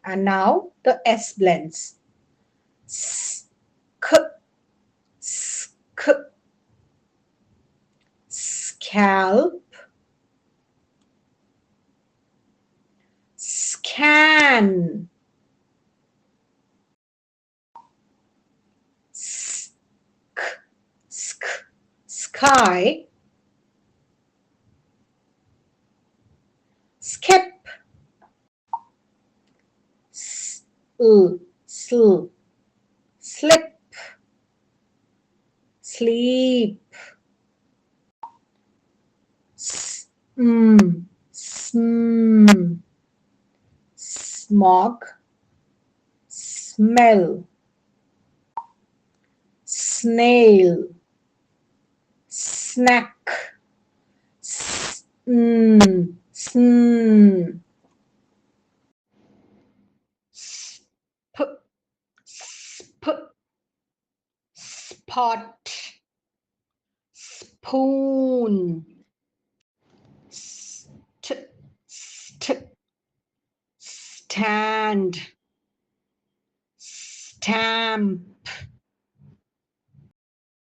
And now the S blends. Sk, sk, scalp, scan, sk, sk, sky, skip, sl, slip, sleep, sm, smog, smell, snail, snack, sn, sp, sp, spot, spoon, st, st, stand, stamp,